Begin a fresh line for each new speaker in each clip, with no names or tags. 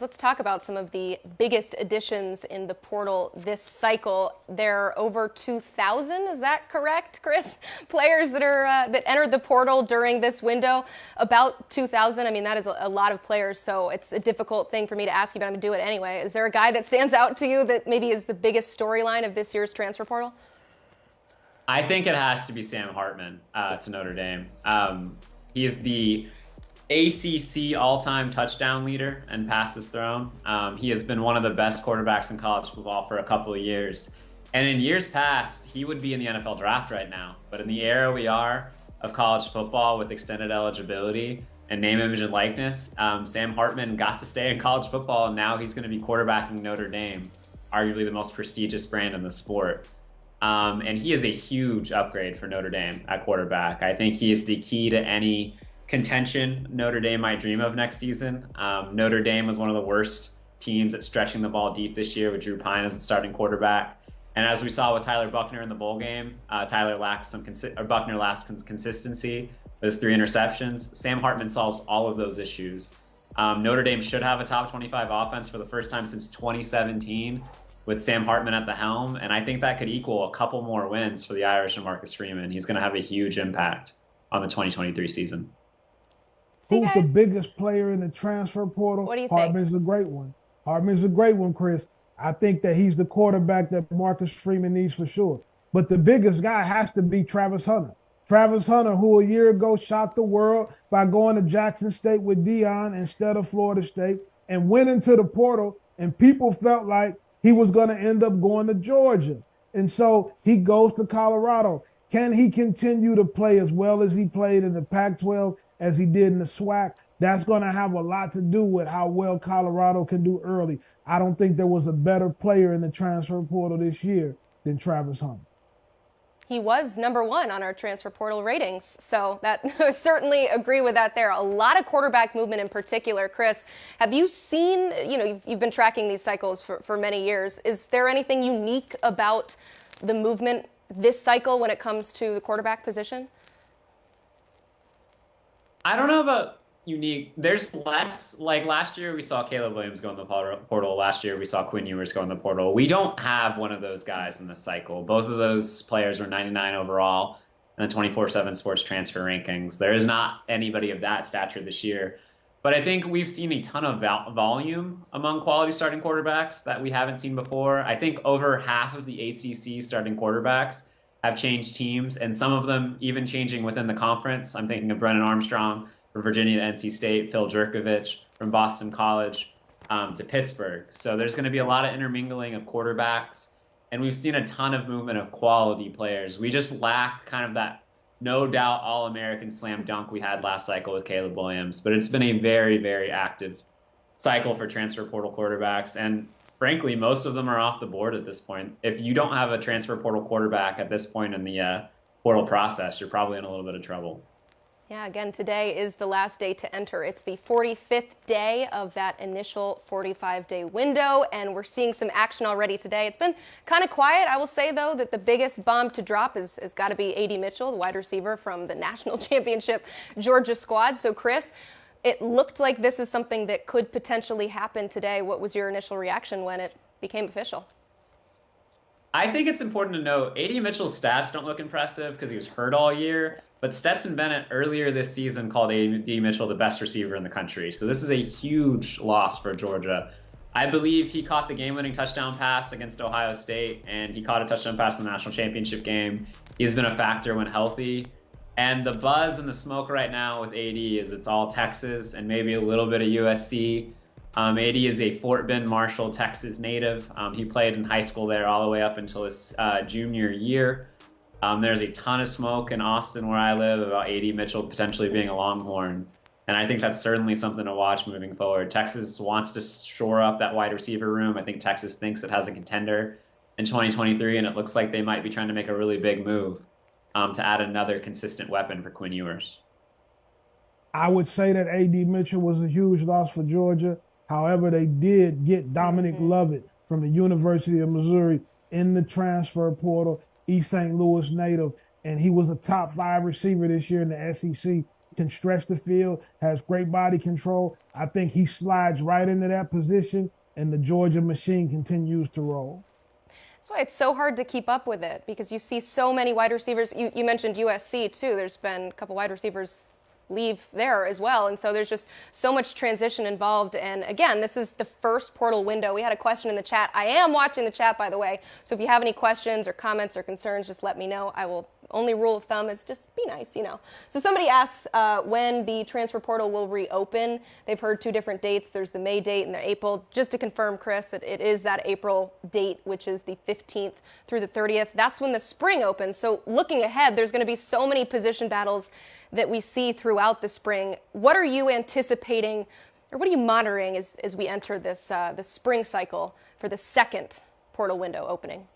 Let's talk about some of the biggest additions in the portal this cycle. There are over 2,000, is that correct, Chris? Players that entered the portal during this window. About 2,000. I mean, that is a lot of players, so it's a difficult thing for me to ask you, but I'm going to do it anyway. Is there a guy that stands out to you that maybe is the biggest storyline of this year's transfer portal?
I think it has to be Sam Hartman to Notre Dame. He is the ACC all-time touchdown leader and passes thrown. He has been one of the best quarterbacks in college football for a couple of years. And in years past, he would be in the NFL draft right now. But in the era we are of college football with extended eligibility and name, image, and likeness, Sam Hartman got to stay in college football, and now he's going to be quarterbacking Notre Dame, arguably the most prestigious brand in the sport. And he is a huge upgrade for Notre Dame at quarterback. I think he is the key to any contention Notre Dame might dream of next season. Notre Dame was one of the worst teams at stretching the ball deep this year with Drew Pine as the starting quarterback. And as we saw with Tyler Buckner in the bowl game, Buckner lacked consistency. Those 3 interceptions. Sam Hartman solves all of those issues. Notre Dame should have a top 25 offense for the first time since 2017 with Sam Hartman at the helm. And I think that could equal a couple more wins for the Irish and Marcus Freeman. He's going to have a huge impact on the 2023 season.
Who's the biggest player in the transfer portal?
What do you think?
Hartman's a great one. Hartman's a great one, Chris. I think that he's the quarterback that Marcus Freeman needs for sure. But the biggest guy has to be Travis Hunter. Travis Hunter, who a year ago shocked the world by going to Jackson State with Deion instead of Florida State and went into the portal, and people felt like he was going to end up going to Georgia. And so he goes to Colorado. Can he continue to play as well as he played in the Pac-12 as he did in the SWAC? That's going to have a lot to do with how well Colorado can do early. I don't think there was a better player in the transfer portal this year than Travis Hunter.
He was number 1 on our transfer portal ratings, so that certainly agree with that there. A lot of quarterback movement in particular. Chris, have you seen, you've been tracking these cycles for many years. Is there anything unique about the movement this cycle when it comes to the quarterback position?
I don't know about unique. There's less. Like last year, we saw Caleb Williams go in the portal. Last year, we saw Quinn Ewers go in the portal. We don't have one of those guys in this cycle. Both of those players were 99 overall in the 24/7 Sports transfer rankings. There is not anybody of that stature this year. But I think we've seen a ton of volume among quality starting quarterbacks that we haven't seen before. I think over half of the ACC starting quarterbacks have changed teams, and some of them even changing within the conference. I'm thinking of Brennan Armstrong from Virginia to NC State, Phil Jurkovich from Boston College to Pittsburgh. So there's going to be a lot of intermingling of quarterbacks, and we've seen a ton of movement of quality players. We just lack kind of that no doubt All-American slam dunk we had last cycle with Caleb Williams. But it's been a very, very active cycle for transfer portal quarterbacks, and frankly, most of them are off the board at this point. If you don't have a transfer portal quarterback at this point in the portal process, you're probably in a little bit of trouble.
Yeah, again, today is the last day to enter. It's the 45th day of that initial 45-day window, and we're seeing some action already today. It's been kind of quiet. I will say, though, that the biggest bomb to drop has got to be A.D. Mitchell, the wide receiver from the national championship Georgia squad. So, Chris, it looked like this is something that could potentially happen today. What was your initial reaction when it became official?
I think it's important to note A.D. Mitchell's stats don't look impressive because he was hurt all year, but Stetson Bennett earlier this season called A.D. Mitchell the best receiver in the country. So this is a huge loss for Georgia. I believe he caught the game-winning touchdown pass against Ohio State, and he caught a touchdown pass in the national championship game. He's been a factor when healthy. And the buzz and the smoke right now with AD is it's all Texas and maybe a little bit of USC. AD is a Fort Bend, Marshall, Texas native. He played in high school there all the way up until his junior year. There's a ton of smoke in Austin, where I live, about AD Mitchell potentially being a Longhorn. And I think that's certainly something to watch moving forward. Texas wants to shore up that wide receiver room. I think Texas thinks it has a contender in 2023, and it looks like they might be trying to make a really big move to add another consistent weapon for Quinn Ewers.
I would say that A.D. Mitchell was a huge loss for Georgia. However, they did get Dominic Lovett from the University of Missouri in the transfer portal, East St. Louis native, and he was a top 5 receiver this year in the SEC. can stretch the field, has great body control. I think he slides right into that position, and the Georgia machine continues to roll.
That's why it's so hard to keep up with it, because you see so many wide receivers. You mentioned USC too. There's been a couple wide receivers leave there as well. And so there's just so much transition involved. And again, this is the first portal window. We had a question in the chat. I am watching the chat, by the way. So if you have any questions or comments or concerns, just let me know. I will. Only rule of thumb is just be nice, you know. So somebody asks when the transfer portal will reopen. They've heard two different dates. There's the May date and the April. Just to confirm, Chris, it is that April date, which is the 15th through the 30th. That's when the spring opens. So looking ahead, there's going to be so many position battles that we see throughout the spring. What are you anticipating, or what are you monitoring as we enter this the spring cycle for the second portal window opening?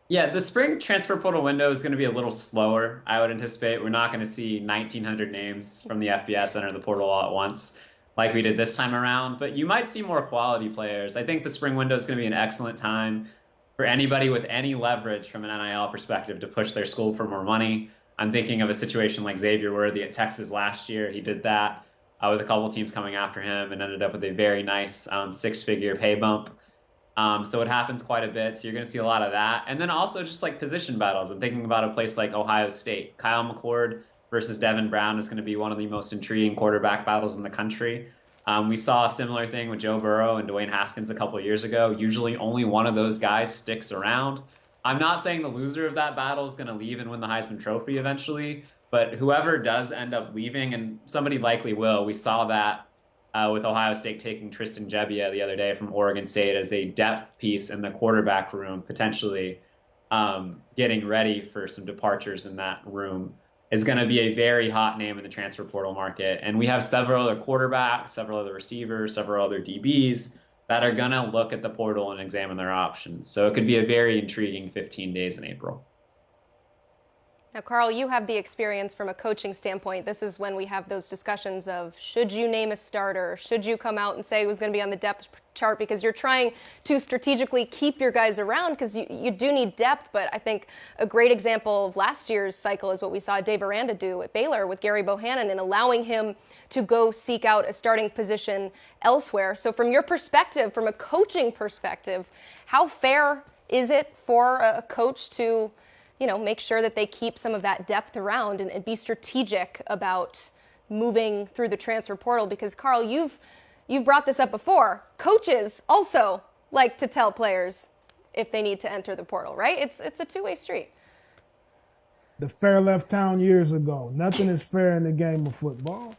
Yeah, the spring transfer portal window is going to be a little slower, I would anticipate. We're not going to see 1,900 names from the FBS enter the portal all at once like we did this time around, but you might see more quality players. I think the spring window is going to be an excellent time for anybody with any leverage from an NIL perspective to push their school for more money. I'm thinking of a situation like Xavier Worthy at Texas last year. He did that with a couple teams coming after him and ended up with a very nice six-figure pay bump. So it happens quite a bit. So you're going to see a lot of that. And then also just like position battles. I'm thinking about a place like Ohio State. Kyle McCord versus Devin Brown is going to be one of the most intriguing quarterback battles in the country. We saw a similar thing with Joe Burrow and Dwayne Haskins a couple of years ago. Usually only one of those guys sticks around. I'm not saying the loser of that battle is going to leave and win the Heisman Trophy eventually, but whoever does end up leaving, and somebody likely will, we saw that with Ohio State taking Tristan Gebbia the other day from Oregon State as a depth piece in the quarterback room, potentially getting ready for some departures in that room, is going to be a very hot name in the transfer portal market. And we have several other quarterbacks, several other receivers, several other DBs that are going to look at the portal and examine their options. So it could be a very intriguing 15 days in April.
Now, Carl, you have the experience from a coaching standpoint. This is when we have those discussions of should you name a starter? Should you come out and say who's going to be on the depth chart? Because you're trying to strategically keep your guys around because you do need depth. But I think a great example of last year's cycle is what we saw Dave Aranda do at Baylor with Gary Bohannon and allowing him to go seek out a starting position elsewhere. So from your perspective, from a coaching perspective, how fair is it for a coach to make sure that they keep some of that depth around and be strategic about moving through the transfer portal? Because, Carl, you've brought this up before. Coaches also like to tell players if they need to enter the portal, right? It's a two-way street.
The fair left town years ago. Nothing is fair in the game of football,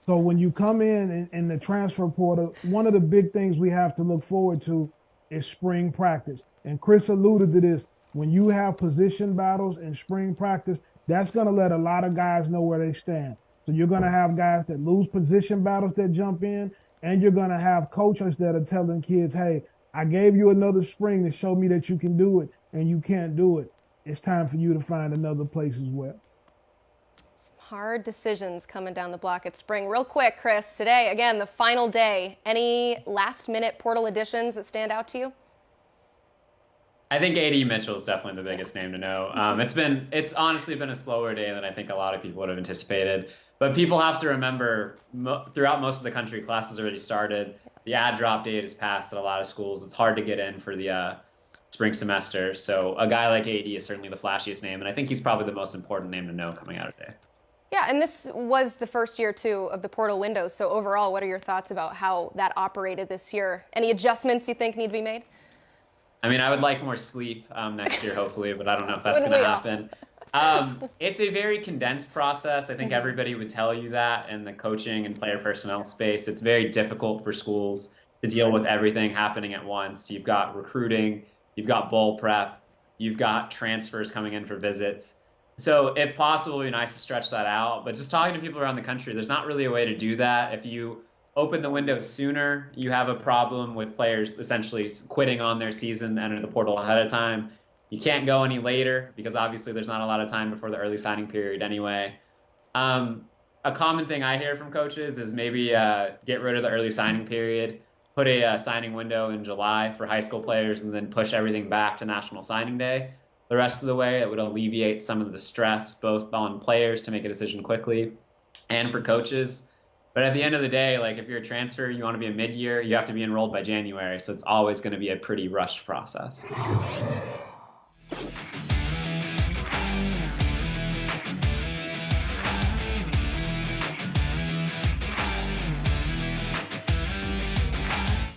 So when you come in the transfer portal, one of the big things we have to look forward to is spring practice. And Chris alluded to this. When you have position battles in spring practice, that's going to let a lot of guys know where they stand. So you're going to have guys that lose position battles that jump in, and you're going to have coaches that are telling kids, hey, I gave you another spring to show me that you can do it, and you can't do it. It's time for you to find another place as well.
Some hard decisions coming down the block at spring. Real quick, Chris, today, again, the final day. Any last-minute portal additions that stand out to you?
I think Adonai Mitchell is definitely the biggest name to know. It's honestly been a slower day than I think a lot of people would have anticipated. But people have to remember, throughout most of the country, classes already started. The ad drop date is passed at a lot of schools. It's hard to get in for the spring semester. So a guy like AD is certainly the flashiest name, and I think he's probably the most important name to know coming out of today.
Yeah, and this was the first year, too, of the portal window. So overall, what are your thoughts about how that operated this year? Any adjustments you think need to be made?
I mean, I would like more sleep next year, hopefully, but I don't know if that's going to happen. It's a very condensed process. I think everybody would tell you that in the coaching and player personnel space. It's very difficult for schools to deal with everything happening at once. You've got recruiting, you've got bowl prep, you've got transfers coming in for visits. So if possible, it'd be nice to stretch that out. But just talking to people around the country, there's not really a way to do that. If you open the window sooner, you have a problem with players essentially quitting on their season, enter the portal ahead of time. You can't go any later because obviously there's not a lot of time before the early signing period anyway. A common thing I hear from coaches is maybe get rid of the early signing period, put a signing window in July for high school players, and then push everything back to National Signing Day. the rest of the way. It would alleviate some of the stress, both on players to make a decision quickly and for coaches. But at the end of the day, like if you're a transfer, you want to be a mid-year, you have to be enrolled by January. So it's always going to be a pretty rushed process.